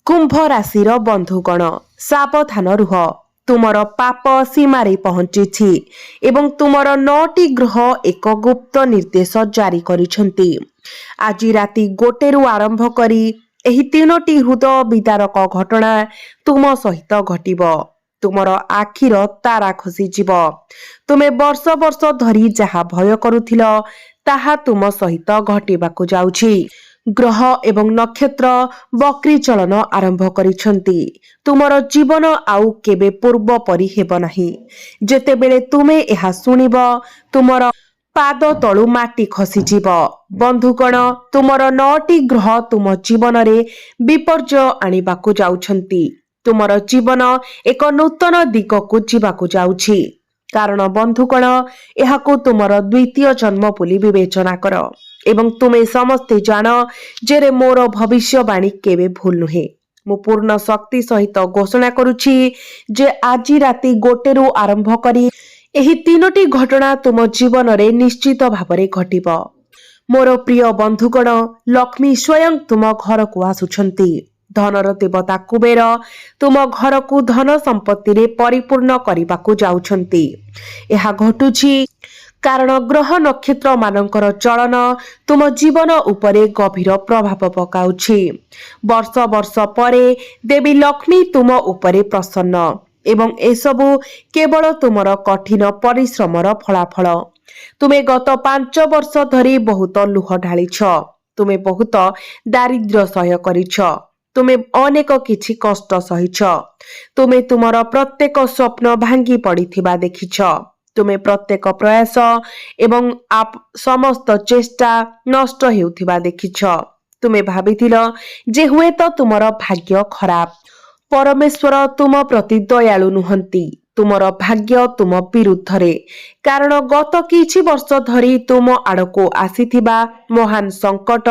कुंभ राशिर बंधुगण सावधान रुह। तुमर पाप सीमारे पहुंची एवं तुमर 9टी ग्रह एक गुप्त निर्देश जारी करिसेंती। आज राति 1 आरंभ करी एही 3टी हृदय विदारक घटना तुम सहित घटिब। तुमर आखिर तारा खसीजिब। तुमे वर्ष वर्ष धरी जहा भय करुथिल ताहा तुम सहित घटिबाकु जाउछि। ग्रह एवं नक्षत्र बक्री चलन आरंभ करिसेंती। तुमर जीवन आउ केबे पूर्व परि हेब नाही। जेतेबेले तुमे एहा सुनिब तुमर पाद तळु माटी खसीजिब। बंधुगण तुमर 9टी ग्रह तुम जीवन रे विपर्जय आनिबाकु जाउछंती। तुमर जीवन एक नूतन दिगकु जीवाकु जाउछि। कारण बंधुगण एहाकु तुमर द्वितीय जन्म बोली विवेचना कर एवं तुमे समस्ते जान जे मोर भविष्यवाणी केबे भूल नुहे। मु पूर्ण शक्ति सहित घोषणा करुछि जे आज राति 1 आरंभ करी एही 3टी घटना तुम जीवन रे निश्चित भावरे घटिब। मोर प्रिय बंधुगण लक्ष्मी स्वयं तुम घर को आसुछंती। धनर देवता कुबेर तुम घर को धन संपत्ति रे परिपूर्ण करबाकू जाउछंती। एहा घटुछि कारण ग्रह नक्षत्र मानकर चलन तुम जीवन उपरे गभीर प्रभाव पकाउछि। वर्ष वर्ष परे देवी लक्ष्मी तुम उपरे प्रसन्न एवं एसबु केवल तुमर कठिन परिश्रमर फलाफल। तुमे गत 5 वर्ष धरी बहुत लुह ढालिछ। तुमे बहुत दारिद्र्य सह्य करिछ। तुमे अनेक किछि कष्ट सहिछ। तुमे तुमर प्रत्येक स्वप्न भांगी पड़िथिबा देखिछ। तुमे प्रत्येक प्रयास एवं समस्त चेष्टा नष्ट हेउथिबा देखिछ। तुमे भाबिथिल जे हुए तो तुमर भाग्य खराब। परमेश्वर तुम प्रति दयालु नुहंती। तुमर भाग्य तुम विरुद्धरे। कारण गत किछि वर्ष धरी तुम आड़को आसीथिबा महान संकट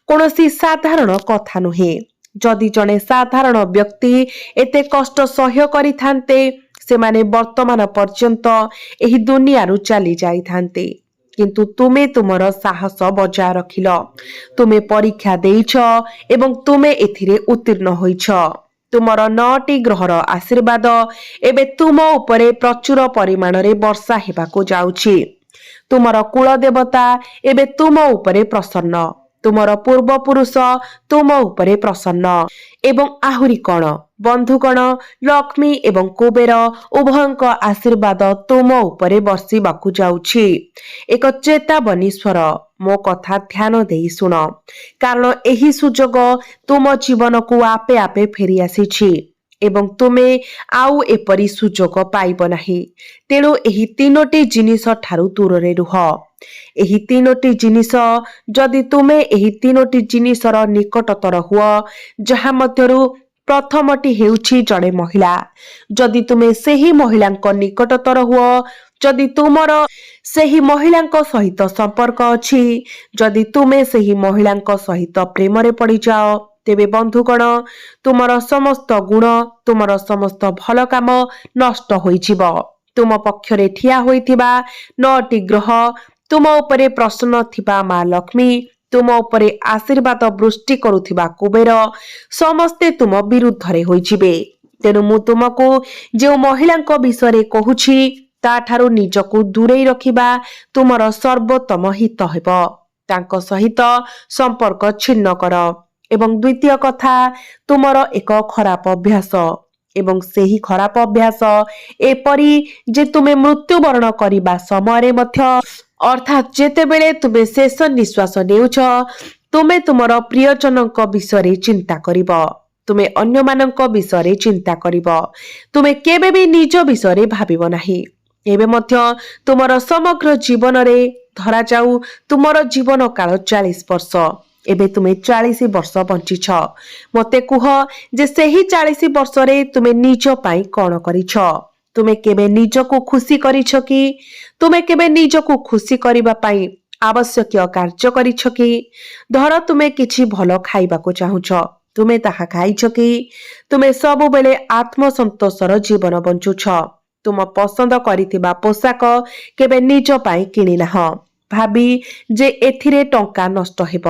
कोनोसी साधारण कथा नुहे। जदि जने साधारण व्यक्ति एते कष्ट सह्य करिथान्ते सेमाने वर्तमान पर्यंत एही दुनियारू चली जाइथान्ते। किंतु तुमे तुमर साहस बजाय रखिल। तुमे परीक्षा देइछ एवं तुमे एथिरे उत्तीर्ण होइछ। तुमर 9टी ग्रहर आशीर्वाद एबे तुम उपरे प्रचुर परिमाण रे वर्षा हेबाकू जाउछि। तुमर कुल देवता एबे तुम उपरे प्रसन्न। तुमर पूर्व पुरुष तुम उपरे प्रसन्न एवं आहुरी कण बंधुगण लक्ष्मी एवं कुबेर उभयଙ୍କ आशीर्वाद तुम उपरे बर्षिबाकू जाउछि। एक चेतावनी स्वर मो कथा ध्यान देई सुन। कारण एही सुजोग तुम जीवन को आपे आपे फेरी आसीछि एवं तुमे आउ एपरी सुजोग पाइब नाही। तेणु एही 3टी जिनिस ठारू दूर रे रुह। एही 3टी जिनिस जदि तुमे एही 3टी जिनिसर निकटतर हुआ जहा मध्यरु प्रथमटी हेउछि जड़े महिला। जदि तुमे सेही महिलांक निकटतर हुआ जदि तुमर सेही महिलांक सहित संपर्क अछि जदि तुमे सेही महिलांक सहित प्रेम रे पड़ी जाओ तेबे बंधुगण तुमर समस्त गुण तुमर समस्त भल काम नष्ट होइजिब। तुम पक्षरे ठिया होइथिबा 9टी ग्रह तुम उपरे प्रसन्न थिबा मां लक्ष्मी तुम उपरे आशीर्वाद वृष्टि करुथिबा कुबेर समस्ते तुम विरुद्ध रे होइजिबे। तेनु मु तुमको जे महिलांक विषय कहूछि ता ठारू निजको दूरेई रखिबा तुमर सर्वोत्तम हित हेब। तांको सहित संपर्क छिन्न कर। एवं द्वितीय कथा तुमर एक खराब अभ्यास एवं सेही खराब अभ्यास एपरी जे तुमे मृत्युवरण करिबा समय मध्य अर्थात जेतेबेले तुमे शेष निश्वास नेउछ तुमे तुमर प्रियजनक विषय चिंता करिब। तुमे अन्य मानक विषय चिंता करिब। तुमे केबे भी निज विषय भाबिब नाही। एबे मध्य तुमर समग्र जीवन रे धरा जाऊ तुमर जीवन काल 40 वर्ष। एबे तुमे 40 वर्ष बंचिछ। मते कुह जे सेही 40 वर्ष रे तुमे निज पाई कोन करिछ। तुमे केबे निजको खुशी करिछ कि? तुमे केबे निजको खुशी करिबा पाई आवश्यक कार्य करिछ कि? धर तुमे किछि भलो खाइबाको चाहुछ तुमे ताहा खाइछ कि? तुमे सब बेले आत्मसंतोषर जीवन बंचुछ। तुम पसंद करिथिबा पोशाक केबे निज पाई किनि नाह भाबी जे एथिरे टंका नष्ट हेब।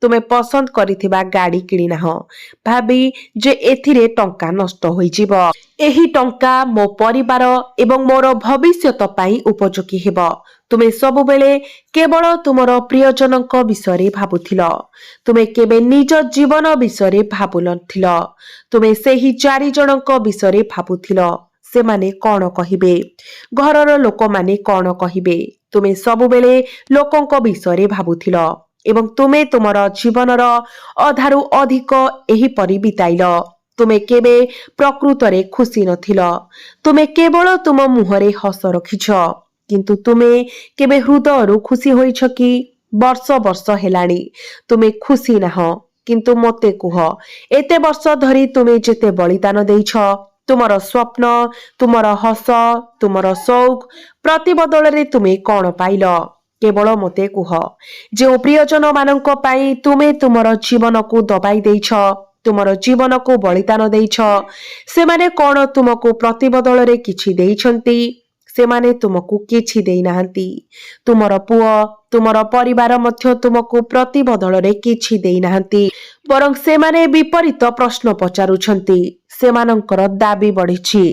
ତୁମେ ପସନ୍ଦ କରିଥିବା ଗାଡି କିଣି ନାହ ଭାବି ଯେ ଏଥିରେ ଟଙ୍କା ନଷ୍ଟ ହୋଇଯିବ। ଏହି ଟଙ୍କା ମୋ ପରିବାର ଏବଂ ମୋର ଭବିଷ୍ୟତ ପାଇଁ ଉପଯୋଗୀ ହେବ। ତୁମେ ସବୁବେଳେ କେବଳ ତୁମର ପ୍ରିୟଜନଙ୍କ ବିଷୟରେ ଭାବୁଥିଲ। ତୁମେ କେବେ ନିଜ ଜୀବନ ବିଷୟରେ ଭାବୁନଥିଲ। ତୁମେ ସେହି 4 ଜଣଙ୍କ ବିଷୟରେ ଭାବୁଥିଲ। ସେମାନେ କଣ କହିବେ? ଘରର ଲୋକମାନେ କଣ କହିବେ? ତୁମେ ସବୁବେଳେ ଲୋକଙ୍କ ବିଷୟରେ ଭାବୁଥିଲ ଏବଂ ତୁମେ ତୁମର ଜୀବନର ଅଧାରୁ ଅଧିକ ଏହିପରି ବିତାଇଲ। ତୁମେ କେବେ ପ୍ରକୃତରେ ଖୁସି ନଥିଲ। ତୁମେ କେବଳ ତୁମ ମୁହଁରେ ହସ ରଖିଛ, କିନ୍ତୁ ତୁମେ କେବେ ହୃଦୟରୁ ଖୁସି ହୋଇଛ କି? ବର୍ଷ ବର୍ଷ ହେଲାଣି ତୁମେ ଖୁସି ନାହଁ। କିନ୍ତୁ ମୋତେ କୁହ, ଏତେ ବର୍ଷ ଧରି ତୁମେ ଯେତେ ବଳିଦାନ ଦେଇଛ, ତୁମର ସ୍ୱପ୍ନ, ତୁମର ହସ, ତୁମର ସୌକ, ପ୍ରତିବଦଳରେ ତୁମେ କଣ ପାଇଲ? କେବଳ ମୋତେ କୁହ। ଯେଉଁ ପ୍ରିୟଜନ ମାନଙ୍କ ପାଇଁ ତୁମେ ତୁମର ଜୀବନକୁ ଦବାଇ ଦେଇଛ, ତୁମର ଜୀବନକୁ ବଳିଦାନ ଦେଇଛ, ସେମାନେ କଣ ତୁମକୁ ପ୍ରତିବଦଳରେ କିଛି ଦେଇଛନ୍ତି? ସେମାନେ ତୁମକୁ କିଛି ଦେଇନାହାନ୍ତି। ତୁମର ପୁଅ, ତୁମର ପରିବାର ମଧ୍ୟ ତୁମକୁ ପ୍ରତିବଦଳରେ କିଛି ଦେଇନାହାନ୍ତି। ବରଂ ସେମାନେ ବିପରୀତ ପ୍ରଶ୍ନ ପଚାରୁଛନ୍ତି। ସେମାନଙ୍କର ଦାବି ବଢିଛି।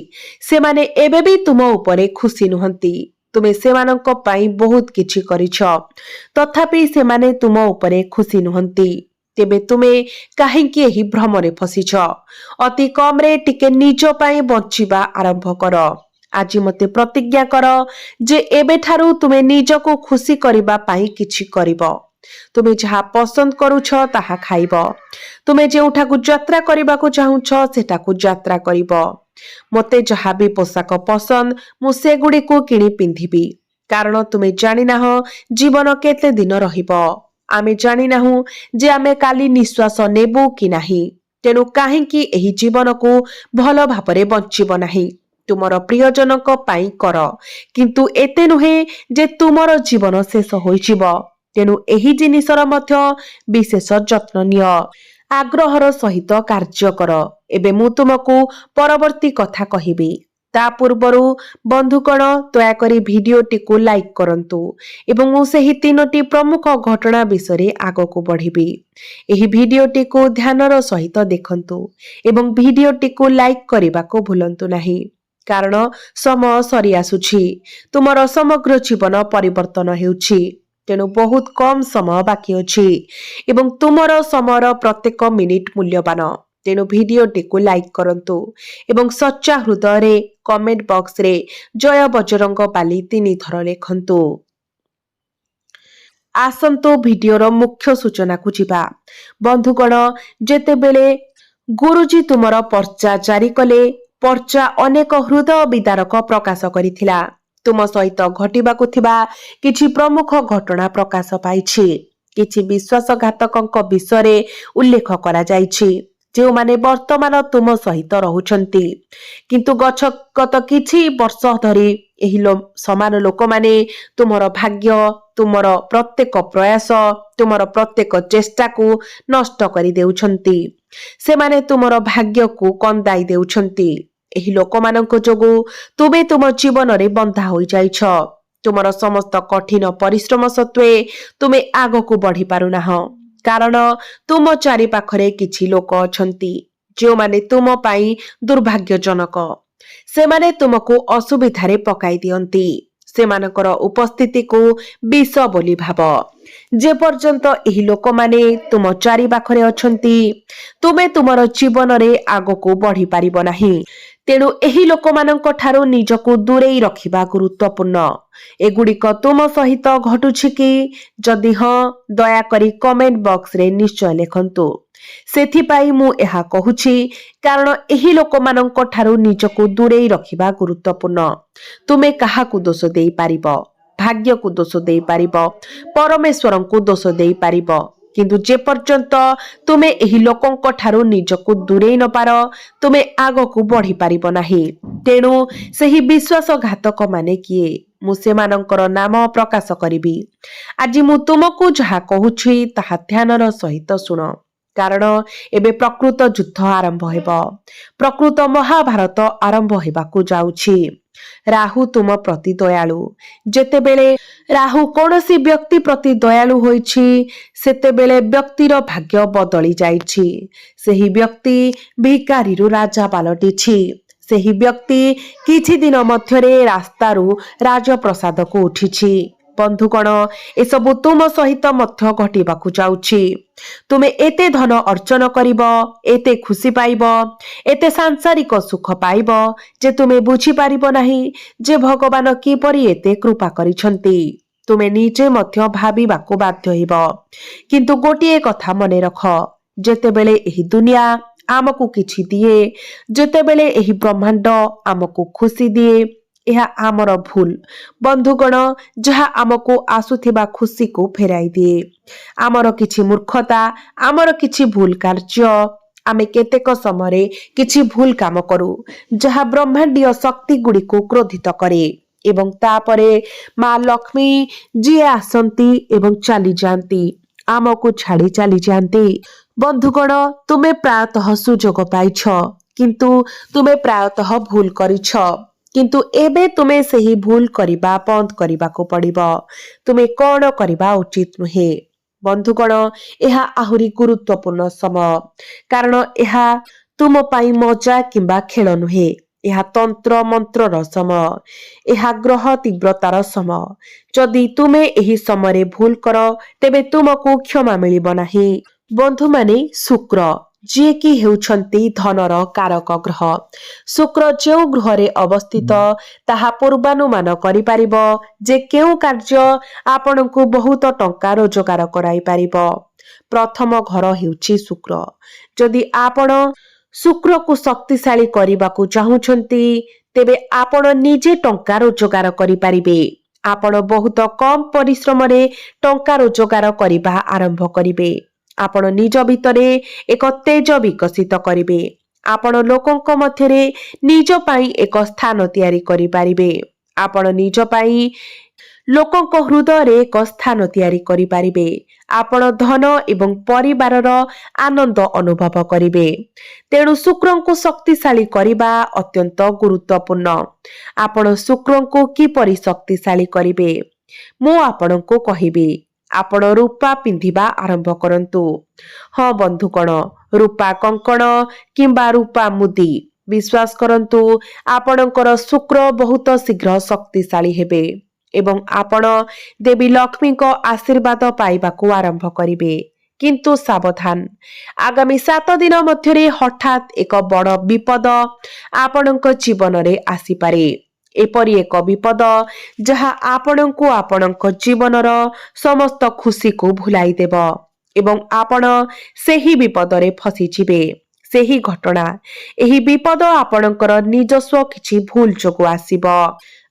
ସେମାନେ ଏବେ ବି ତୁମ ଉପରେ ଖୁସି ନୁହନ୍ତି। ତୁମେ ସେମାନଙ୍କ ପାଇଁ ବହୁତ କିଛି କରିଛ, ତଥାପି ସେମାନେ ତୁମ ଉପରେ ଖୁସି ନୁହନ୍ତି। ତେବେ ତୁମେ କାହିଁକି ଏହି ଭ୍ରମରେ ଫସିଛ? ଅତି କମରେ ଟିକେ ନିଜ ପାଇଁ ବଞ୍ଚିବା ଆରମ୍ଭ କର। ଆଜି ମୋତେ ପ୍ରତିଜ୍ଞା କର ଯେ ଏବେଠାରୁ ତୁମେ ନିଜକୁ ଖୁସି କରିବା ପାଇଁ କିଛି କରିବ। ତୁମେ ଯାହା ପସନ୍ଦ କରୁଛ ତାହା ଖାଇବ। ତୁମେ ଯେଉଁଠାକୁ ଯାତ୍ରା କରିବାକୁ ଚାହୁଁଛ ସେଠାକୁ ଯାତ୍ରା କରିବ। ମୋତେ ଯାହା ବି ପୋଷାକ ପସନ୍ଦ ମୁଁ ସେଗୁଡ଼ିକୁ କିଣି ପିନ୍ଧିବି। କାରଣ ତୁମେ ଜାଣିନାହଁ ଜୀବନ କେତେ ଦିନ ରହିବ। ଆମେ ଜାଣିନାହୁଁ ଯେ ଆମେ କାଲି ନିଶ୍ୱାସ ନେବୁ କି ନାହିଁ। ତେଣୁ କାହିଁକି ଏହି ଜୀବନକୁ ଭଲ ଭାବରେ ବଞ୍ଚିବ ନାହିଁ? ତୁମର ପ୍ରିୟଜନଙ୍କ ପାଇଁ କର, କିନ୍ତୁ ଏତେ ନୁହେଁ ଯେ ତୁମର ଜୀବନ ଶେଷ ହୋଇଯିବ। ତେଣୁ ଏହି ଜିନିଷର ମଧ୍ୟ ବିଶେଷ ଯତ୍ନ ନିଅ। ଆଗ୍ରହର ସହିତ କାର୍ଯ୍ୟ କର। ଏବେ ମୁଁ ତୁମକୁ ପରବର୍ତ୍ତୀ କଥା କହିବି। ତା ପୂର୍ବରୁ ବନ୍ଧୁଗଣ, ଦୟାକରି ଭିଡିଓଟିକୁ ଲାଇକ୍ କରନ୍ତୁ ଏବଂ ମୁଁ ସେହି 3ଟି ପ୍ରମୁଖ ଘଟଣା ବିଷୟରେ ଆଗକୁ ବଢ଼ିବି। ଏହି ଭିଡିଓଟିକୁ ଧ୍ୟାନର ସହିତ ଦେଖନ୍ତୁ ଏବଂ ଭିଡିଓଟିକୁ ଲାଇକ୍ କରିବାକୁ ଭୁଲନ୍ତୁ ନାହିଁ, କାରଣ ସମୟ ସରି ଆସୁଛି। ତୁମର ସମଗ୍ର ଜୀବନ ପରିବର୍ତ୍ତନ ହେଉଛି। ତେଣୁ ବହୁତ କମ୍ ସମୟ ବାକି ଅଛି ଏବଂ ତୁମର ସମୟର ପ୍ରତ୍ୟେକ ମିନିଟ୍ ମୂଲ୍ୟବାନ। ତେଣୁ ଭିଡିଓଟିକୁ ଲାଇକ୍ କରନ୍ତୁ ଏବଂ ସଚ୍ଚା ହୃଦୟରେ କମେଣ୍ଟ ବକ୍ସରେ ଜୟ ବଜରଙ୍ଗବାଲି 3 ଥର ଲେଖନ୍ତୁ। ଆସନ୍ତୁ ଭିଡିଓର ମୁଖ୍ୟ ସୂଚନାକୁ ଯିବା। ବନ୍ଧୁଗଣ, ଯେତେବେଳେ ଗୁରୁଜୀ ତୁମର ପର୍ଚ୍ଚା ଜାରି କଲେ, ପର୍ଚ୍ଚା ଅନେକ ହୃଦୟ ବିଦାରକ ପ୍ରକାଶ କରିଥିଲା। ତୁମ ସହିତ ଘଟିବାକୁ ଥିବା କିଛି ପ୍ରମୁଖ ଘଟଣା ପ୍ରକାଶ ପାଇଛି। କିଛି ବିଶ୍ୱାସଘାତକଙ୍କ ବିଷୟରେ ଉଲ୍ଲେଖ କରାଯାଇଛି, ଯେଉଁମାନେ ବର୍ତ୍ତମାନ ତୁମ ସହିତ ରହୁଛନ୍ତି, କିନ୍ତୁ ଗତ କିଛି ବର୍ଷ ଧରି ଏହି ସମାନ ଲୋକମାନେ ତୁମର ଭାଗ୍ୟ, ତୁମର ପ୍ରତ୍ୟେକ ପ୍ରୟାସ, ତୁମର ପ୍ରତ୍ୟେକ ଚେଷ୍ଟାକୁ ନଷ୍ଟ କରିଦେଉଛନ୍ତି। ସେମାନେ ତୁମର ଭାଗ୍ୟକୁ କନ୍ଦାଇ ଦେଉଛନ୍ତି। ଏହି ଲୋକମାନଙ୍କ ଯୋଗୁଁ ତୁମେ ତୁମ ଜୀବନରେ ବନ୍ଧା ହୋଇଯାଇଛ। ତୁମର ସମସ୍ତ କଠିନ ପରିଶ୍ରମ ସତ୍ତ୍ୱେ ତୁମେ ଆଗକୁ ବଢି ପାରୁନାହଁ, କାରଣ ତୁମ ଚାରିପାଖରେ କିଛି ଲୋକ ଅଛନ୍ତି ଯେଉଁମାନେ ତୁମ ପାଇଁ ଦୁର୍ଭାଗ୍ୟଜନକ। ସେମାନେ ତୁମକୁ ଅସୁବିଧାରେ ପକାଇ ଦିଅନ୍ତି। ସେମାନଙ୍କର ଉପସ୍ଥିତିକୁ ବିଷ ବୋଲି ଭାବ। ଯେପର୍ଯ୍ୟନ୍ତ ଏହି ଲୋକମାନେ ତୁମ ଚାରିପାଖରେ ଅଛନ୍ତି, ତୁମେ ତୁମର ଜୀବନରେ ଆଗକୁ ବଢି ପାରିବ ନାହିଁ। ତେଣୁ ଏହି ଲୋକମାନଙ୍କ ଠାରୁ ନିଜକୁ ଦୂରେଇ ରଖିବା ଗୁରୁତ୍ୱପୂର୍ଣ୍ଣ। ଏଗୁଡ଼ିକ ତୁମ ସହିତ ଘଟୁଛି କି? ଯଦି ହଁ, ଦୟାକରି କମେଣ୍ଟ ବକ୍ସରେ ନିଶ୍ଚୟ ଲେଖନ୍ତୁ। ସେଥିପାଇଁ ମୁଁ ଏହା କହୁଛି, କାରଣ ଏହି ଲୋକମାନଙ୍କ ଠାରୁ ନିଜକୁ ଦୂରେଇ ରଖିବା ଗୁରୁତ୍ୱପୂର୍ଣ୍ଣ। ତୁମେ କାହାକୁ ଦୋଷ ଦେଇପାରିବ? ଭାଗ୍ୟକୁ ଦୋଷ ଦେଇପାରିବ, ପରମେଶ୍ୱରଙ୍କୁ ଦୋଷ ଦେଇପାରିବ, କିନ୍ତୁ ଯେପର୍ଯ୍ୟନ୍ତ ତୁମେ ଏହି ଲୋକଙ୍କ ଠାରୁ ନିଜକୁ ଦୂରେଇ ନପାର, ତୁମେ ଆଗକୁ ବଢି ପାରିବ ନାହିଁ। ତେଣୁ ସେହି ବିଶ୍ୱାସଘାତକ ମାନେ କିଏ? ମୁଁ ସେମାନଙ୍କର ନାମ ପ୍ରକାଶ କରିବି। ଆଜି ମୁଁ ତୁମକୁ ଯାହା କହୁଛି ତାହା ଧ୍ୟାନର ସହିତ ଶୁଣ, କାରଣ ଏବେ ପ୍ରକୃତ ଯୁଦ୍ଧ ଆରମ୍ଭ ହେବ। ପ୍ରକୃତ ମହାଭାରତ ଆରମ୍ଭ ହେବାକୁ ଯାଉଛି। ରାହୁ ତୁମ ପ୍ରତି ଦୟାଳୁ। ଯେତେବେଳେ ରାହୁ କୌଣସି ବ୍ୟକ୍ତି ପ୍ରତି ଦୟାଳୁ ହୋଇଛି ସେତେବେଳେ ବ୍ୟକ୍ତିର ଭାଗ୍ୟ ବଦଳି ଯାଇଛି। ସେହି ବ୍ୟକ୍ତି ଭିକାରୀରୁ ରାଜା ପାଲଟିଛି। ସେହି ବ୍ୟକ୍ତି କିଛି ଦିନ ମଧ୍ୟରେ ରାସ୍ତାରୁ ରାଜପ୍ରସାଦକୁ ଉଠିଛି। ବନ୍ଧୁଗଣ, ଏସବୁ ତୁମ ସହିତ ମଧ୍ୟ ଘଟିବାକୁ ଯାଉଛି। ତୁମେ ଏତେ ଧନ ଅର୍ଜନ କରିବ, ଏତେ ଖୁସି ପାଇବ, ଏତେ ସାଂସାରିକ ସୁଖ ପାଇବ ଯେ ତୁମେ ବୁଝିପାରିବ ନାହିଁ ଯେ ଭଗବାନ କିପରି ଏତେ କୃପା କରିଛନ୍ତି। ତୁମେ ନିଜେ ମଧ୍ୟ ଭାବିବାକୁ ବାଧ୍ୟ ହେବ। କିନ୍ତୁ ଗୋଟିଏ କଥା ମନେ ରଖ, ଯେତେବେଳେ ଏହି ଦୁନିଆ ଆମକୁ କିଛି ଦିଏ, ଯେତେବେଳେ ଏହି ବ୍ରହ୍ମାଣ୍ଡ ଆମକୁ ଖୁସି ଦିଏ, ଏହା ଆମର ଭୁଲ। ବନ୍ଧୁଗଣ, ଯାହା ଆମକୁ ଆସୁଥିବା ଖୁସିକୁ ଫେରାଇ ଦିଏ। ଆମର କିଛି ମୂର୍ଖତା, ଆମର କିଛି ଭୁଲ କାର୍ଯ୍ୟ, ଆମେ କେତେକ ସମୟରେ କିଛି ଭୁଲ କାମ କରୁ ଯାହା ବ୍ରହ୍ମାଣ୍ଡୀୟ ଶକ୍ତି ଗୁଡ଼ିକୁ କ୍ରୋଧିତ କରେ ଏବଂ ତାପରେ ମା ଲକ୍ଷ୍ମୀ ଯିଏ ଆସନ୍ତି ଏବଂ ଚାଲିଯାଆନ୍ତି, ଆମକୁ ଛାଡ଼ି ଚାଲିଯାଆନ୍ତି। ବନ୍ଧୁଗଣ, ତୁମେ ପ୍ରାୟତଃ ସୁଯୋଗ ପାଇଛ, କିନ୍ତୁ ତୁମେ ପ୍ରାୟତଃ ଭୁଲ କରିଛ। କିନ୍ତୁ ଏବେ ତୁମେ ସେହି ଭୁଲ କରିବା ବନ୍ଦ କରିବାକୁ ପଡ଼ିବ। ତୁମେ କ'ଣ କରିବା ଉଚିତ ନୁହେଁ? ବନ୍ଧୁଗଣ, ଏହା ଆହୁରି ଗୁରୁତ୍ୱପୂର୍ଣ୍ଣ ସମୟ, କାରଣ ଏହା ତୁମ ପାଇଁ ମଜା କିମ୍ବା ଖେଳ ନୁହେଁ। ଏହା ତନ୍ତ୍ର ମନ୍ତ୍ରର ସମୟ, ଏହା ଗ୍ରହ ତୀବ୍ରତାର ସମୟ। ଯଦି ତୁମେ ଏହି ସମୟରେ ଭୁଲ କର ତେବେ ତୁମକୁ କ୍ଷମା ମିଳିବ ନାହିଁ। ବନ୍ଧୁମାନେ, ଶୁକ୍ର ଯିଏକି ହେଉଛନ୍ତି ଧନର କାରକ ଗ୍ରହ, ଶୁକ୍ର ଯେଉଁ ଗୃହରେ ଅବସ୍ଥିତ ତାହା ପୂର୍ବାନୁମାନ କରିପାରିବ ଯେ କେଉଁ କାର୍ଯ୍ୟ ଆପଣଙ୍କୁ ବହୁତ ଟଙ୍କା ରୋଜଗାର କରାଇପାରିବ। ପ୍ରଥମ ଘର ହେଉଛି ଶୁକ୍ର। ଯଦି ଆପଣ ଶୁକ୍ରକୁ ଶକ୍ତିଶାଳୀ କରିବାକୁ ଚାହୁଁଛନ୍ତି ତେବେ ଆପଣ ନିଜେ ଟଙ୍କା ରୋଜଗାର କରିପାରିବେ। ଆପଣ ବହୁତ କମ୍ ପରିଶ୍ରମରେ ଟଙ୍କା ରୋଜଗାର କରିବା ଆରମ୍ଭ କରିବେ। ଆପଣ ନିଜ ଭିତରେ ଏକ ତେଜ ବିକଶିତ କରିବେ। ଆପଣ ଲୋକଙ୍କ ମଧ୍ୟରେ ନିଜ ପାଇଁ ଏକ ସ୍ଥାନ ତିଆରି କରିପାରିବେ। ଆପଣ ନିଜ ପାଇଁ ଲୋକଙ୍କ ହୃଦୟରେ ଏକ ସ୍ଥାନ ତିଆରି କରିପାରିବେ। ଆପଣ ଧନ ଏବଂ ପରିବାରର ଆନନ୍ଦ ଅନୁଭବ କରିବେ। ତେଣୁ ଶୁକ୍ରଙ୍କୁ ଶକ୍ତିଶାଳୀ କରିବା ଅତ୍ୟନ୍ତ ଗୁରୁତ୍ୱପୂର୍ଣ୍ଣ। ଆପଣ ଶୁକ୍ରଙ୍କୁ କିପରି ଶକ୍ତିଶାଳୀ କରିବେ? ମୁଁ ଆପଣଙ୍କୁ କହିବି, ଆପଣ ରୂପା ପିନ୍ଧିବା ଆରମ୍ଭ କରନ୍ତୁ। ହଁ ବନ୍ଧୁଗଣ, ରୂପା କଙ୍କଣ କିମ୍ବା ରୂପା ମୁଦି। ବିଶ୍ୱାସ କରନ୍ତୁ, ଆପଣଙ୍କର ଶୁକ୍ର ବହୁତ ଶୀଘ୍ର ଶକ୍ତିଶାଳୀ ହେବେ ଏବଂ ଆପଣ ଦେବୀ ଲକ୍ଷ୍ମୀଙ୍କ ଆଶୀର୍ବାଦ ପାଇବାକୁ ଆରମ୍ଭ କରିବେ। କିନ୍ତୁ ସାବଧାନ, ଆଗାମୀ 7 ଦିନ ମଧ୍ୟରେ ହଠାତ୍ ଏକ ବଡ଼ ବିପଦ ଆପଣଙ୍କ ଜୀବନରେ ଆସିପାରେ। ଏପରି ଏକ ବିପଦ ଯାହା ଆପଣଙ୍କୁ ଆପଣଙ୍କ ଜୀବନର ସମସ୍ତ ଖୁସିକୁ ଭୁଲାଇ ଦେବ ଏବଂ ଆପଣ ସେହି ବିପଦରେ ଫସିଯିବେ। ସେହି ଘଟଣା, ଏହି ବିପଦ ଆପଣଙ୍କର ନିଜସ୍ୱ କିଛି ଭୁଲ ଯୋଗୁଁ ଆସିବ।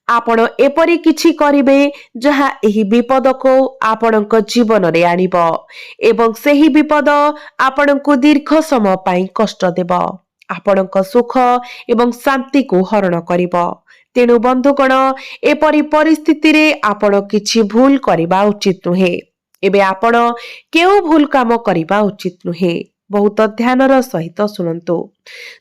ଆପଣ ଏପରି କିଛି କରିବେ ଯାହା ଏହି ବିପଦକୁ ଆପଣଙ୍କ ଜୀବନରେ ଆଣିବ ଏବଂ ସେହି ବିପଦ ଆପଣଙ୍କୁ ଦୀର୍ଘ ସମୟ ପାଇଁ କଷ୍ଟ ଦେବ, ଆପଣଙ୍କ ସୁଖ ଏବଂ ଶାନ୍ତିକୁ ହରଣ କରିବ। ତେଣୁ ବନ୍ଧୁଗଣ, ଏପରି ପରିସ୍ଥିତିରେ ଆପଣ କିଛି ଭୁଲ କରିବା ଉଚିତ ନୁହେଁ। ଏବେ ଆପଣ କେଉଁ ଭୁଲ କାମ କରିବା ଉଚିତ ନୁହେଁ? ବହୁତ ଧ୍ୟାନର ସହିତ ଶୁଣନ୍ତୁ।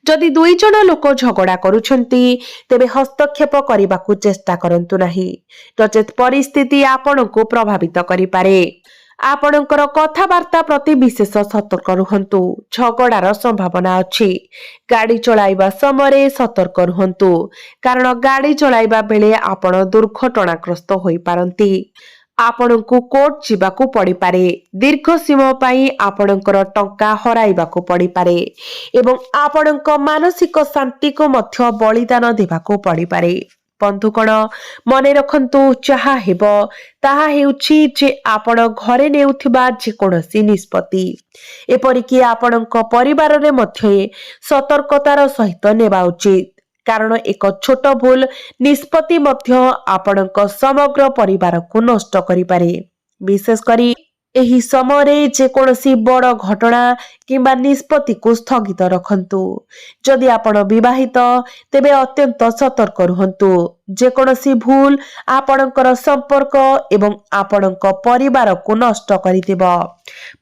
ଯଦି 2 ଜଣ ଲୋକ ଝଗଡ଼ା କରୁଛନ୍ତି ତେବେ ହସ୍ତକ୍ଷେପ କରିବାକୁ ଚେଷ୍ଟା କରନ୍ତୁ ନାହିଁ, ନଚେତ୍ ପରିସ୍ଥିତି ଆପଣଙ୍କୁ ପ୍ରଭାବିତ କରିପାରେ। ଆପଣଙ୍କର କଥାବାର୍ତ୍ତା ପ୍ରତି ବିଶେଷ ସତର୍କ ରୁହନ୍ତୁ। ଝଗଡ଼ାର ସମ୍ଭାବନା ଅଛି। ଗାଡ଼ି ଚଳାଇବା ସମୟରେ ସତର୍କ ରୁହନ୍ତୁ, କାରଣ ଗାଡ଼ି ଚଳାଇବା ବେଳେ ଆପଣ ଦୁର୍ଘଟଣାଗ୍ରସ୍ତ ହୋଇପାରନ୍ତି। ଆପଣଙ୍କୁ କୋର୍ଟ ଯିବାକୁ ପଡ଼ିପାରେ। ଦୀର୍ଘ ସମୟ ପାଇଁ ଆପଣଙ୍କର ଟଙ୍କା ହରାଇବାକୁ ପଡ଼ିପାରେ ଏବଂ ଆପଣଙ୍କ ମାନସିକ ଶାନ୍ତିକୁ ମଧ୍ୟ ବଳିଦାନ ଦେବାକୁ ପଡ଼ିପାରେ। ବନ୍ଧୁଗଣ, ମନେ ରଖନ୍ତୁ, ଯାହା ହେବ ତାହା ହେଉଛି ଯେ ଆପଣ ଘରେ ନେଉଥିବା ଯେକୌଣସି ନିଷ୍ପତ୍ତି, ଏପରିକି ଆପଣଙ୍କ ପରିବାରରେ ମଧ୍ୟ ସତର୍କତାର ସହିତ ନେବା ଉଚିତ, କାରଣ ଏକ ଛୋଟ ଭୁଲ ନିଷ୍ପତ୍ତି ମଧ୍ୟ ଆପଣଙ୍କ ସମଗ୍ର ପରିବାରକୁ ନଷ୍ଟ କରିପାରେ। ବିଶେଷ କରି ଏହି ସମୟରେ ଯେକୌଣସି ବଡ଼ ଘଟଣା କିମ୍ବା ନିଷ୍ପତ୍ତିକୁ ସ୍ଥଗିତ ରଖନ୍ତୁ। ଯଦି ଆପଣ ବିବାହିତ ତେବେ ଅତ୍ୟନ୍ତ ସତର୍କ ରୁହନ୍ତୁ। ଯେକୌଣସି ଭୁଲ ଆପଣଙ୍କର ସମ୍ପର୍କ ଏବଂ ଆପଣଙ୍କ ପରିବାରକୁ ନଷ୍ଟ କରିଦେବ।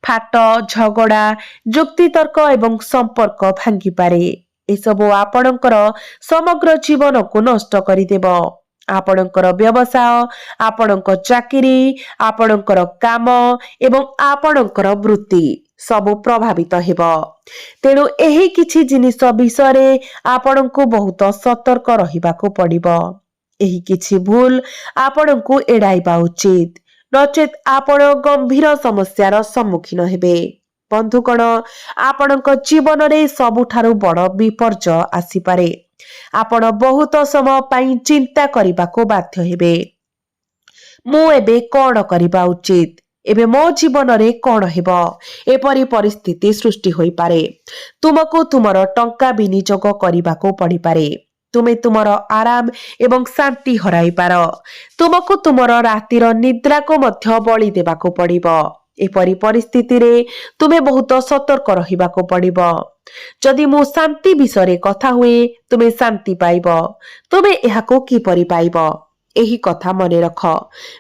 ଫାଟ, ଝଗଡ଼ା, ଯୁକ୍ତିତର୍କ ଏବଂ ସମ୍ପର୍କ ଭାଙ୍ଗିପାରେ। एसबु आपणकर समग्र जीवन को नष्ट करदेव। आपणकर व्यवसाय, आपणकर चाकरी, आपणकर काम एवं आपणकर वृत्ति सबु प्रभावित हेब। तेणु एही किछि जिनिस विषय आपणको बहुत सतर्क रहिबाको पड़िबो। एही किछि भूल आपणको एड़ाइबा उचित, नचेत आपण गंभीर समस्यार सम्मुखीन हेबे। बंधुगण, आपणक जीवन रे सबुठारु बड़ विपर्जय आसीपारे। आपण बहुत समय पई चिंता करिबाको बाध्य हेबे। मु एबे कोन करिबा उचित, एबे मो जीवन रे कोन हेबो, एपरि परिस्थिति सृष्टि होई पारे। तुमको तुमर टंका विनियोग करिबाको पड़ी पारे। तुमे तुमर आराम एवं शांति हराई पार। तुमको तुमर रातिर निद्रा को मध्य बलि देबाको पड़िबो। एपरि परिस्थिति रे तुमे बहुत सतर्क रहिबाको पड़िबो। जदि मु शांति विषय कथा हुए तुमे शांति पाइबो। तुमे एहाको किपरि पाइबो, एही कथा मने रख।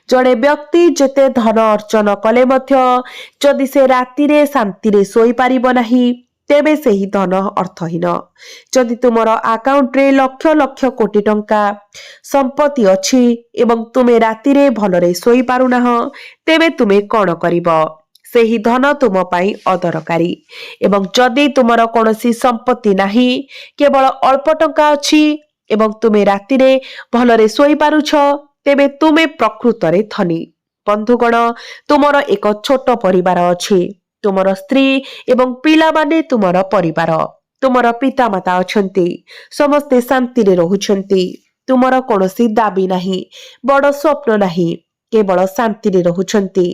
जड़े व्यक्ति जेते धन अर्जन कले मध्य जदि से राति रे शांति रे सोई पारिबो नाही, तेबे सेही धन अर्थहीन। जदि तुमर अकाउंट रे लक्ष लक्ष कोटी टंका संपत्ति अछि एवं तुमे राति रे भलरे सोई पारुना, तेबे तुमे कोन करिबो? सेही धन तुम पाई अदरकारी। एवं जदि तुमर कोनोसी संपत्ति नाही, केवल अल्प टंका अछि एवं तुमे राति रे भलरे सोई पारुछ, तेबे तुमे प्रकृतरे धनी। बंधुगण, तुमर एक छोट परिवार अछि। तुमर स्त्री एवं पिला माने तुमर परिवार। तुमर पिता माता अछंती, समस्ते शांति रे रहुछंती। तुमर कोनोसी दाबी नाही, बड़ स्वप्न नाही, केवल शांति रे रहुछंती।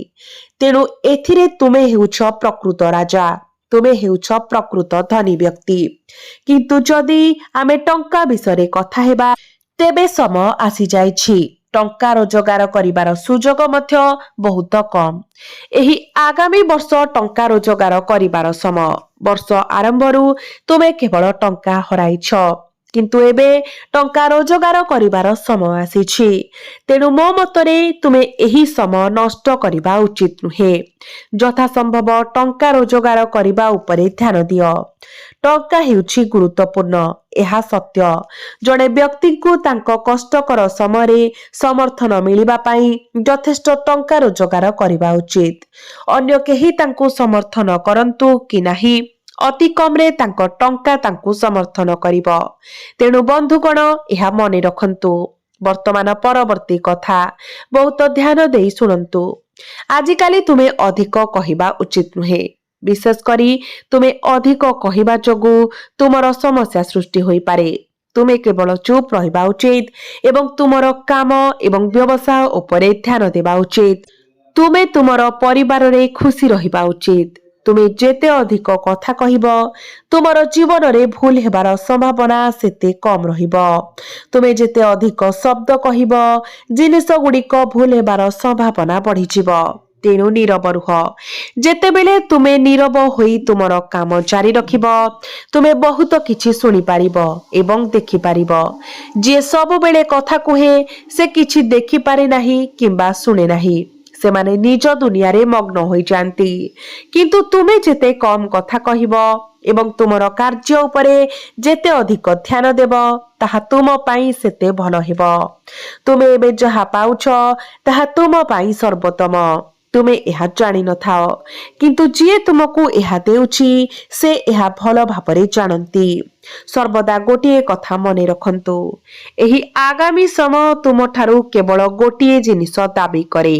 तेणु एथिरे तुमे हेउछ प्रकृत राजा, तुमे हेउछ प्रकृत धनी व्यक्ति। किंतु जदि आमे टंका विषय कथा हेबा, तेबे समय आसी जाइछि। टंका रोजगार करिबार सुजोग मध्य बहुत कम। एही आगामी वर्ष टंका रोजगार करिबार समय। वर्ष आरंभरू तुमे केवल टंका हराइछ, किंतु एबे टंका रोजगार करिबार समय आसीछि। तेणु मो मतरे तुमे एही समय नष्ट करिबा उचित नुहे। यथा संभव टंका रोजगार करिबा उपरे ध्यान दियो। टंका हेउछि गुरुत्वपूर्ण, एहा सत्य। जड़े व्यक्ति को तांको कष्टकर समय समर्थन मिलिबा पाई यथेष्ट टंका रोजगार करिबा उचित। अन्य केही तांको समर्थन करंतु कि नाही, अति कम रे तांको टंका तांको समर्थन करिबो। तेणु बंधुगण, एहा मने रखंतु। वर्तमान परवर्ती कथा बहुत ध्यान देई सुनंतु। आजिकाली तुमे अधिक कहिबा उचित नुहे। विशेष करी तुमे अधिक कहिबा जोगु तुमर समस्या सृष्टि होई पारे। तुमे केवल चुप रहिबा उचित एवं तुमर काम एवं व्यवसाय उपरे ध्यान देबा उचित। तुमे तुमर परिवार रे खुशी रहिबा उचित। तुमे जेते अधिक कथा कहिबो, तुमर जीवन रे भूल हेबार संभावना सेते कम रहिबो। तुमे जेते अधिक शब्द कहिबो, जिनिस गुड़िक भूल हेबार संभावना बढ़ी जिवो। तेणु नीरव रुह। जेतेबेले तुमे नीरव होई तुमर काम जारी रखिबो, तुमे बहुत किछि सुनी पारिबो एवं देखि पारिबो। जे सब बेले कथा कुहे, से किछि देखि पारे नाही किंबा सुने नाही। से माने निज दुनिया रे मग्न होई जानती। किंतु तुमे जेते कम कथा कहिबो एवं तुमर कार्य उपरे जेते अधिक ध्यान देबो, ताहा तुम पाई सेते भलो हेबो। तुमे एबे जहा पाउछ, ताहा तुम पाई सर्वोत्तम। तुमे एहा जानि न थाओ, किंतु जिए तुमको एहा देउछि, से एहा भलो भापरे जानती। सर्वदा गोटिए कथा मने रखंतु। एही आगामी समय तुम ठारू केवल गोटिए जिनिस दाबी करे।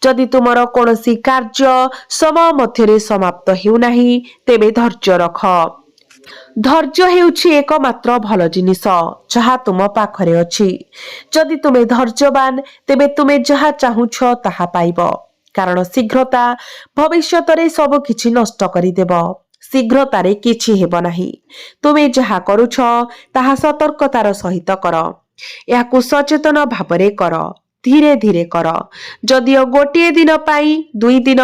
जदि तुमर कोनोसी कार्य समय मध्यरे समाप्त हेउ नाही, तेबे धैर्य रख। धैर्य हेउछि एकमात्र भलो जिनिस जहा तुम पाखरे अछि। जदि तुमे धैर्यवान, तेबे तुमे जहा चाहुछ ताहा पाइबो। कारण शीघ्रता भविष्यतरे सब किछि नष्ट करिदेब। शीघ्रतारे किछि हेब नाही। तुमे जहा करूछ ताहा सतर्कतार सहित कर। याकु सचेतन भावरे कर। धीरे धीरे कर। जदिओ गोटिए दिन पाई, 2 दिन,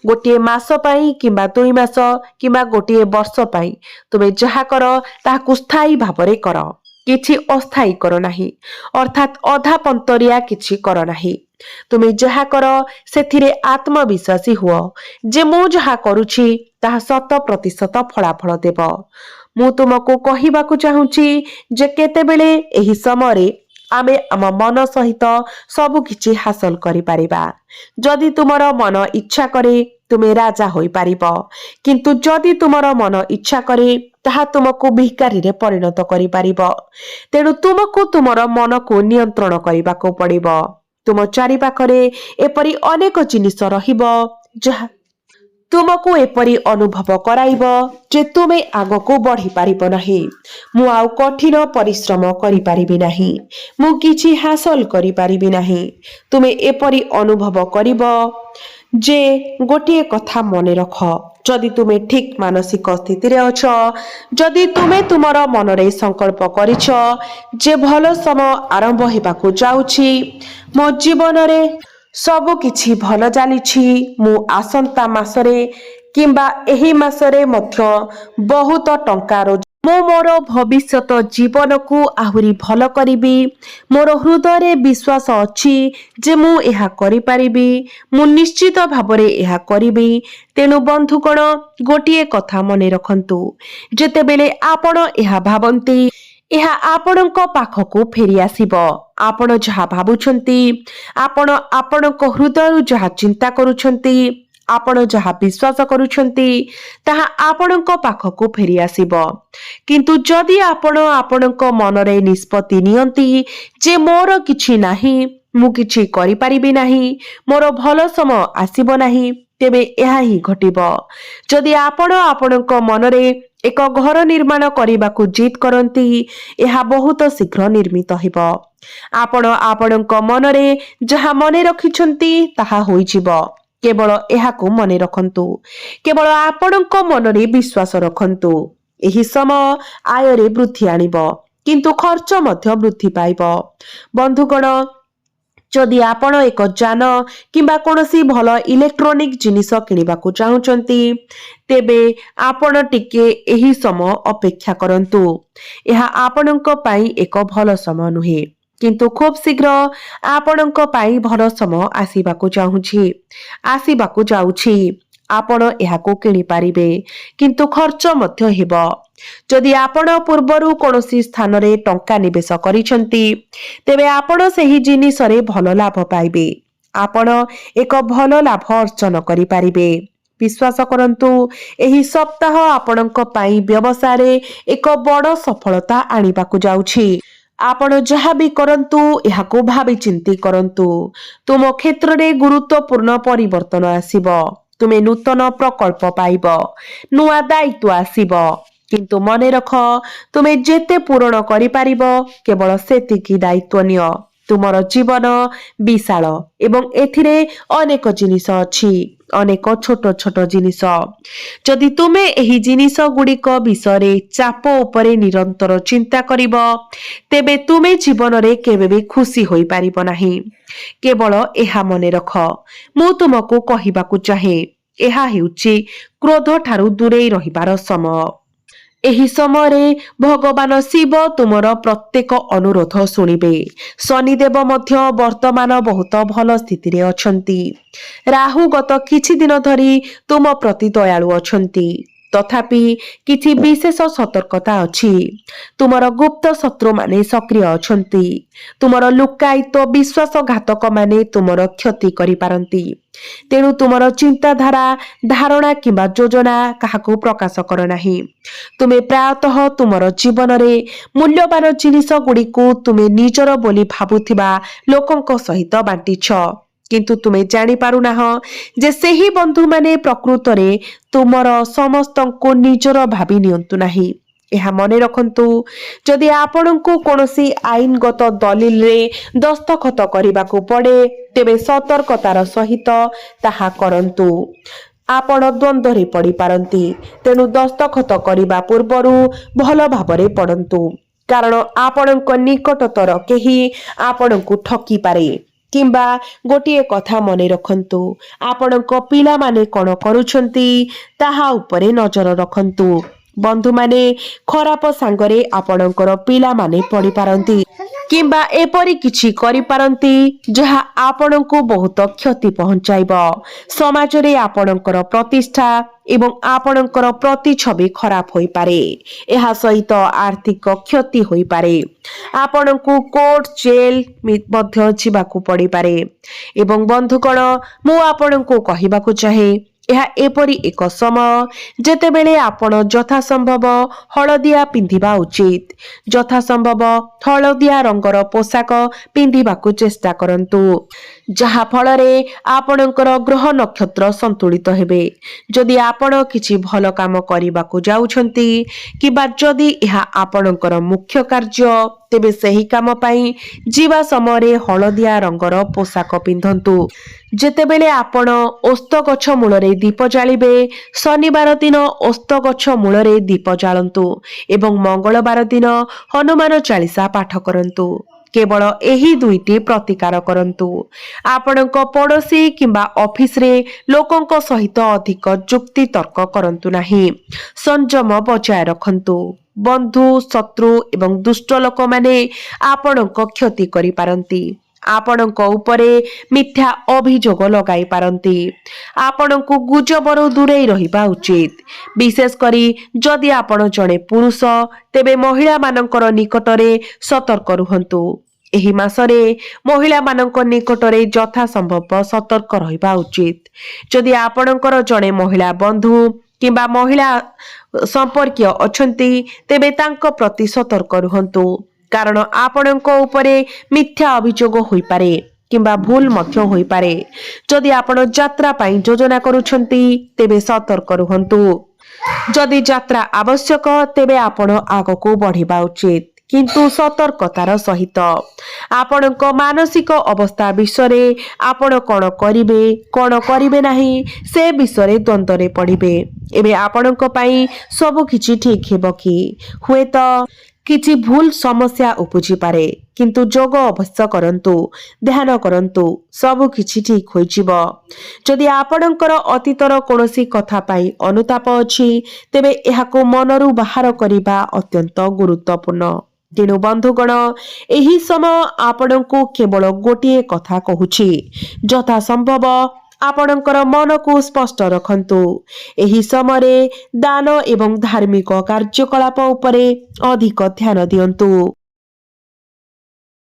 गोटिए मास पाई किंबा 2 मास किंबा गोटिए वर्ष पाई, तुमे जहा कर ताहाकु स्थायी भावरे कर। किछि अस्थायी कर नाही, अर्थात अधा पंतरिया किछि कर नाही। तुमे जहा कर सेथिरे आत्मविश्वासी हुओ जे मु जहा करूछि ताहा 100% फलाफल देब। ମୁଁ ତୁମକୁ କହିବାକୁ ଚାହୁଁଛି ଯେ କେତେବେଳେ ଏହି ସମୟରେ ଆମେ ଆମ ମନ ସହିତ ସବୁ କିଛି ହାସଲ କରିପାରିବା। ଯଦି ତୁମର ମନ ଇଚ୍ଛା କରେ ତୁମେ ରାଜା ହୋଇପାରିବ, କିନ୍ତୁ ଯଦି ତୁମର ମନ ଇଚ୍ଛା କରେ ତାହା ତୁମକୁ ଭିକାରୀରେ ପରିଣତ କରିପାରିବ। ତେଣୁ ତୁମକୁ ତୁମର ମନକୁ ନିୟନ୍ତ୍ରଣ କରିବାକୁ ପଡ଼ିବ। ତୁମ ଚାରିପାଖରେ ଏପରି ଅନେକ ଜିନିଷ ରହିବ ଯାହା ତୁମକୁ ଏପରି ଅନୁଭବ କରାଇବ ଯେ ତୁମେ ଆଗକୁ ବଢ଼ିପାରିବ ନାହିଁ। ମୁଁ ଆଉ କଠିନ ପରିଶ୍ରମ କରିପାରିବି ନାହିଁ, ମୁଁ କିଛି ହାସଲ କରିପାରିବି ନାହିଁ। ତୁମେ ଏପରି ଅନୁଭବ କରିବ ଯେ ଗୋଟିଏ କଥା ମନେ ରଖ, ଯଦି ତୁମେ ଠିକ୍ ମାନସିକ ସ୍ଥିତିରେ ଅଛ, ଯଦି ତୁମେ ତୁମର ମନରେ ସଂକଳ୍ପ କରିଛ ଯେ ଭଲ ସମୟ ଆରମ୍ଭ ହେବାକୁ ଯାଉଛି, ମୋ ଜୀବନରେ ସବୁ କିଛି ଭଲ ଚାଲିଛି, ମୁଁ ଆସନ୍ତା ମାସରେ କିମ୍ବା ଏହି ମାସରେ ମଧ୍ୟ ବହୁତ ଟଙ୍କା ମୁଁ ମୋର ଭବିଷ୍ୟତ ଜୀବନକୁ ଆହୁରି ଭଲ କରିବି, ମୋର ହୃଦୟରେ ବିଶ୍ୱାସ ଅଛି ଯେ ମୁଁ ଏହା କରିପାରିବି, ମୁଁ ନିଶ୍ଚିତ ଭାବରେ ଏହା କରିବି। ତେଣୁ ବନ୍ଧୁଗଣ, ଗୋଟିଏ କଥା ମନେ ରଖନ୍ତୁ, ଯେତେବେଳେ ଆପଣ ଏହା ଭାବନ୍ତି ଏହା ଆପଣଙ୍କ ପାଖକୁ ଫେରି ଆସିବ। ଆପଣ ଯାହା ଭାବୁଛନ୍ତି, ଆପଣ ଆପଣଙ୍କ ହୃଦୟରୁ ଯାହା ଚିନ୍ତା କରୁଛନ୍ତି, ଆପଣ ଯାହା ବିଶ୍ୱାସ କରୁଛନ୍ତି ତାହା ଆପଣଙ୍କ ପାଖକୁ ଫେରି ଆସିବ। କିନ୍ତୁ ଯଦି ଆପଣ ଆପଣଙ୍କ ମନରେ ନିଷ୍ପତ୍ତି ନିଅନ୍ତି ଯେ ମୋର କିଛି ନାହିଁ, ମୁଁ କିଛି କରିପାରିବି ନାହିଁ, ମୋର ଭଲ ସମୟ ଆସିବ ନାହିଁ, ତେବେ ଏହା ହିଁ ଘଟିବ। ଯଦି ଆପଣ ଆପଣଙ୍କ ମନରେ ଏକ ଘର ନିର୍ମାଣ କରିବାକୁ ଜିଦ୍ କରନ୍ତି, ଏହା ବହୁତ ଶୀଘ୍ର ନିର୍ମିତ ହେବ। ଆପଣ ଆପଣଙ୍କ ମନରେ ଯାହା ମନେ ରଖିଛନ୍ତି ତାହା ହୋଇଯିବ। କେବଳ ଏହାକୁ ମନେ ରଖନ୍ତୁ, କେବଳ ଆପଣଙ୍କ ମନରେ ବିଶ୍ୱାସ ରଖନ୍ତୁ। ଏହି ସମୟ ଆୟରେ ବୃଦ୍ଧି ଆଣିବ, କିନ୍ତୁ ଖର୍ଚ୍ଚ ମଧ୍ୟ ବୃଦ୍ଧି ପାଇବ। ବନ୍ଧୁଗଣ, ଯଦି ଆପଣ ଏକ ଯାନ କିମ୍ବା କୌଣସି ଭଲ ଇଲେକ୍ଟ୍ରୋନିକ ଜିନିଷ କିଣିବାକୁ ଚାହୁଁଛନ୍ତି, ତେବେ ଆପଣ ଟିକେ ଏହି ସମୟ ଅପେକ୍ଷା କରନ୍ତୁ। ଏହା ଆପଣଙ୍କ ପାଇଁ ଏକ ଭଲ ସମୟ ନୁହେଁ, କିନ୍ତୁ ଖୁବ୍ ଶୀଘ୍ର ଆପଣଙ୍କ ପାଇଁ ଭଲ ସମୟ ଆସିବାକୁ ଯାଉଛି। ଆପଣ ଏହାକୁ କିଣିପାରିବେ, କିନ୍ତୁ ଖର୍ଚ୍ଚ ମଧ୍ୟ ହେବ। ଯଦି ଆପଣ ପୂର୍ବରୁ କୌଣସି ସ୍ଥାନରେ ଟଙ୍କା ନିବେଶ କରିଛନ୍ତି, ତେବେ ଆପଣ ସେହି ଜିନିଷରେ ଭଲ ଲାଭ ପାଇବେ। ଆପଣ ଏକ ଭଲ ଲାଭ ଅର୍ଜନ କରିପାରିବେ। ବିଶ୍ୱାସ କରନ୍ତୁ, ଏହି ସପ୍ତାହ ଆପଣଙ୍କ ପାଇଁ ବ୍ୟବସାୟରେ ଏକ ବଡ଼ ସଫଳତା ଆଣିବାକୁ ଯାଉଛି। ଆପଣ ଯାହା ବି କରନ୍ତୁ ଏହାକୁ ଭାବିଚିନ୍ତି କରନ୍ତୁ। ତୁମ କ୍ଷେତ୍ରରେ ଗୁରୁତ୍ୱପୂର୍ଣ୍ଣ ପରିବର୍ତ୍ତନ ଆସିବ। ତୁମେ ନୂତନ ପ୍ରକଳ୍ପ ପାଇବ, ନୂଆ ଦାୟିତ୍ୱ ଆସିବ। କିନ୍ତୁ ମନେ ରଖ, ତୁମେ ଯେତେ ପୂରଣ କରିପାରିବ କେବଳ ସେତିକି ଦାୟିତ୍ୱ ନିଅ। ତୁମର ଜୀବନ ବିଶାଳ ଏବଂ ଏଥିରେ ଅନେକ ଜିନିଷ ଅଛି, ଅନେକ ଛୋଟ ଛୋଟ ଜିନିଷ। ଯଦି ତୁମେ ଏହି ଜିନିଷ ଗୁଡ଼ିକ ବିଷୟରେ ଚାପ ଉପରେ ନିରନ୍ତର ଚିନ୍ତା କରିବ, ତେବେ ତୁମେ ଜୀବନରେ କେବେ ବି ଖୁସି ହୋଇପାରିବ ନାହିଁ। କେବଳ ଏହା ମନେ ରଖ, ମୁଁ ତୁମକୁ କହିବାକୁ ଚାହେଁ, ଏହା ହେଉଛି କ୍ରୋଧ ଠାରୁ ଦୂରେଇ ରହିବାର ସମୟ। ଏହି ସମୟରେ ଭଗବାନ ଶିବ ତୁମର ପ୍ରତ୍ୟେକ ଅନୁରୋଧ ଶୁଣିବେ। ଶନିଦେବ ମଧ୍ୟ ବର୍ତ୍ତମାନ ବହୁତ ଭଲ ସ୍ଥିତିରେ ଅଛନ୍ତି। ରାହୁ ଗତ କିଛି ଦିନ ଧରି ତୁମ ପ୍ରତି ଦୟାଳୁ ଅଛନ୍ତି। ତଥାପି କିଛି ବିଶେଷ ସତର୍କତା ଅଛି। ତୁମର ଗୁପ୍ତ ଶତ୍ରୁମାନେ ସକ୍ରିୟ ଅଛନ୍ତି। ତୁମର ଲୁକ୍କାୟିତ ବିଶ୍ୱାସଘାତକମାନେ ତୁମର କ୍ଷତି କରିପାରନ୍ତି। ତେଣୁ ତୁମର ଚିନ୍ତାଧାରା, ଧାରଣା କିମ୍ବା ଯୋଜନା କାହାକୁ ପ୍ରକାଶ କର ନାହିଁ। ତୁମେ ପ୍ରାୟତଃ ତୁମର ଜୀବନରେ ମୂଲ୍ୟବାନ ଜିନିଷ ଗୁଡ଼ିକୁ ତୁମେ ନିଜର ବୋଲି ଭାବୁଥିବା ଲୋକଙ୍କ ସହିତ ବାଣ୍ଟିଛ, କିନ୍ତୁ ତୁମେ ଜାଣିପାରୁନାହଁ ଯେ ସେହି ବନ୍ଧୁମାନେ ପ୍ରକୃତରେ ତୁମର ସମସ୍ତଙ୍କୁ ନିଜର ଭାବି ନିଅନ୍ତୁ ନାହିଁ। ଏହା ମନେ ରଖନ୍ତୁ, ଯଦି ଆପଣଙ୍କୁ କୌଣସି ଆଇନଗତ ଦଲିଲରେ ଦସ୍ତଖତ କରିବାକୁ ପଡ଼େ, ତେବେ ସତର୍କତାର ସହିତ ତାହା କରନ୍ତୁ। ଆପଣ ଦ୍ୱନ୍ଦ୍ୱରେ ପଡ଼ିପାରନ୍ତି, ତେଣୁ ଦସ୍ତଖତ କରିବା ପୂର୍ବରୁ ଭଲ ଭାବରେ ପଢ଼ନ୍ତୁ, କାରଣ ଆପଣଙ୍କ ନିକଟତର କେହି ଆପଣଙ୍କୁ ଠକିପାରେ। କିମ୍ବା ଗୋଟିଏ କଥା ମନେ ରଖନ୍ତୁ, ଆପଣଙ୍କ ପିଲାମାନେ କ'ଣ କରୁଛନ୍ତି ତାହା ଉପରେ ନଜର ରଖନ୍ତୁ। ବନ୍ଧୁମାନେ ଖରାପ ସାଙ୍ଗରେ ଆପଣଙ୍କର ପିଲାମାନେ ପଡ଼ିପାରନ୍ତି। କିମ୍ବା ଏପରି କିଛି କରିପାରନ୍ତି ଯାହା ଆପଣଙ୍କୁ ବହୁତ କ୍ଷତି ପହଞ୍ଚାଇବ। ସମାଜରେ ଆପଣଙ୍କର ପ୍ରତିଷ୍ଠା ଏବଂ ଆପଣଙ୍କର ପ୍ରତିଛବି ଖରାପ ହୋଇପାରେ। ଏହା ସହିତ ଆର୍ଥିକ କ୍ଷତି ହୋଇପାରେ। ଆପଣଙ୍କୁ କୋର୍ଟ ଜେଲ ମଧ୍ୟ ଯିବାକୁ ପଡ଼ିପାରେ। ଏବଂ ବନ୍ଧୁଗଣ, ମୁଁ ଆପଣଙ୍କୁ କହିବାକୁ ଚାହେଁ, ଏହା ଏପରି ଏକ ସମୟ ଯେତେବେଳେ ଆପଣ ଯଥାସମ୍ଭବ ହଳଦିଆ ପିନ୍ଧିବା ଉଚିତ। ଯଥାସମ୍ଭବ ହଳଦିଆ ରଙ୍ଗର ପୋଷାକ ପିନ୍ଧିବାକୁ ଚେଷ୍ଟା କରନ୍ତୁ, ଯାହା ଫଳରେ ଆପଣଙ୍କର ଗ୍ରହ ନକ୍ଷତ୍ର ସନ୍ତୁଳିତ ହେବେ। ଯଦି ଆପଣ କିଛି ଭଲ କାମ କରିବାକୁ ଯାଉଛନ୍ତି କିମ୍ବା ଯଦି ଏହା ଆପଣଙ୍କର ମୁଖ୍ୟ କାର୍ଯ୍ୟ, ତେବେ ସେହି କାମ ପାଇଁ ଯିବା ସମୟରେ ହଳଦିଆ ରଙ୍ଗର ପୋଷାକ ପିନ୍ଧନ୍ତୁ। ଯେତେବେଳେ ଆପଣ ଓସ୍ତ ଗଛ ମୂଳରେ ଦୀପ ଜାଳିବେ, ଶନିବାର ଦିନ ଓସ୍ତ ଗଛ ମୂଳରେ ଦୀପ ଜାଳନ୍ତୁ ଏବଂ ମଙ୍ଗଳବାର ଦିନ ହନୁମାନ ଚାଳିସା ପାଠ କରନ୍ତୁ। କେବଳ ଏହି ଦୁଇଟି ପ୍ରତିକାର କରନ୍ତୁ। ଆପଣଙ୍କ ପଡ଼ୋଶୀ କିମ୍ବା ଅଫିସରେ ଲୋକଙ୍କ ସହିତ ଅଧିକ ଯୁକ୍ତି ତର୍କ କରନ୍ତୁ ନାହିଁ। ସଂଯମ ବଜାୟ ରଖନ୍ତୁ। ବନ୍ଧୁ, ଶତ୍ରୁ ଏବଂ ଦୁଷ୍ଟ ଲୋକମାନେ ଆପଣଙ୍କ କ୍ଷତି କରିପାରନ୍ତି। ଆପଣଙ୍କ ଉପରେ ମିଥ୍ୟା ଅଭିଯୋଗ ଲଗାଇ ପାରନ୍ତି। ଆପଣଙ୍କୁ ଗୁଜବରୁ ଦୂରେଇ ରହିବା ଉଚିତ। ବିଶେଷ କରି ଯଦି ଆପଣ ଜଣେ ପୁରୁଷ, ତେବେ ମହିଳାମାନଙ୍କର ନିକଟରେ ସତର୍କ ରୁହନ୍ତୁ। ଏହି ମାସରେ ମହିଳାମାନଙ୍କ ନିକଟରେ ଯଥାସମ୍ଭବ ସତର୍କ ରହିବା ଉଚିତ। ଯଦି ଆପଣଙ୍କର ଜଣେ ମହିଳା ବନ୍ଧୁ କିମ୍ବା ମହିଳା ସମ୍ପର୍କୀୟ ଅଛନ୍ତି, ତେବେ ତାଙ୍କ ପ୍ରତି ସତର୍କ ରୁହନ୍ତୁ, କାରଣ ଆପଣଙ୍କ ଉପରେ ମିଥ୍ୟା ଅଭିଯୋଗ ହୋଇପାରେ କିମ୍ବା ଭୁଲ ମଧ୍ୟ ହୋଇପାରେ। ଯଦି ଆପଣ ଯାତ୍ରା ପାଇଁ ଯୋଜନା କରୁଛନ୍ତି, ତେବେ ସତର୍କ ରୁହନ୍ତୁ। ଯଦି ଯାତ୍ରା ଆବଶ୍ୟକ, ତେବେ ଆପଣ ଆଗକୁ ବଢ଼ିବା ଉଚିତ, କିନ୍ତୁ ସତର୍କତାର ସହିତ। ଆପଣଙ୍କ ମାନସିକ ଅବସ୍ଥା ବିଷୟରେ ଆପଣ କ'ଣ କରିବେ, କ'ଣ କରିବେ ନାହିଁ, ସେ ବିଷୟରେ ଦ୍ୱନ୍ଦ୍ୱରେ ପଡ଼ିବେ। ଏବେ ଆପଣଙ୍କ ପାଇଁ ସବୁ କିଛି ଠିକ୍ ହେବ କି? ହୁଏତ କିଛି ଭୁଲ ସମସ୍ୟା ଉପୁଜିପାରେ, କିନ୍ତୁ ଯୋଗ ଅଭ୍ୟାସ କରନ୍ତୁ, ଧ୍ୟାନ କରନ୍ତୁ, ସବୁ କିଛି ଠିକ୍ ହୋଇଯିବ। ଯଦି ଆପଣଙ୍କର ଅତୀତର କୌଣସି କଥା ପାଇଁ ଅନୁତାପ ଅଛି, ତେବେ ଏହାକୁ ମନରୁ ବାହାର କରିବା ଅତ୍ୟନ୍ତ ଗୁରୁତ୍ୱପୂର୍ଣ୍ଣ। ତେଣୁ ବନ୍ଧୁଗଣ, ଏହି ସମୟ ଆପଣଙ୍କୁ କେବଳ ଗୋଟିଏ କଥା କହୁଛି, ଯଥାସମ୍ଭବ ଆପଣଙ୍କର ମନକୁ ସ୍ପଷ୍ଟ ରଖନ୍ତୁ। ଏହି ସମୟରେ ଦାନ ଏବଂ ଧାର୍ମିକ କାର୍ଯ୍ୟକଳାପ ଉପରେ ଅଧିକ ଧ୍ୟାନ ଦିଅନ୍ତୁ।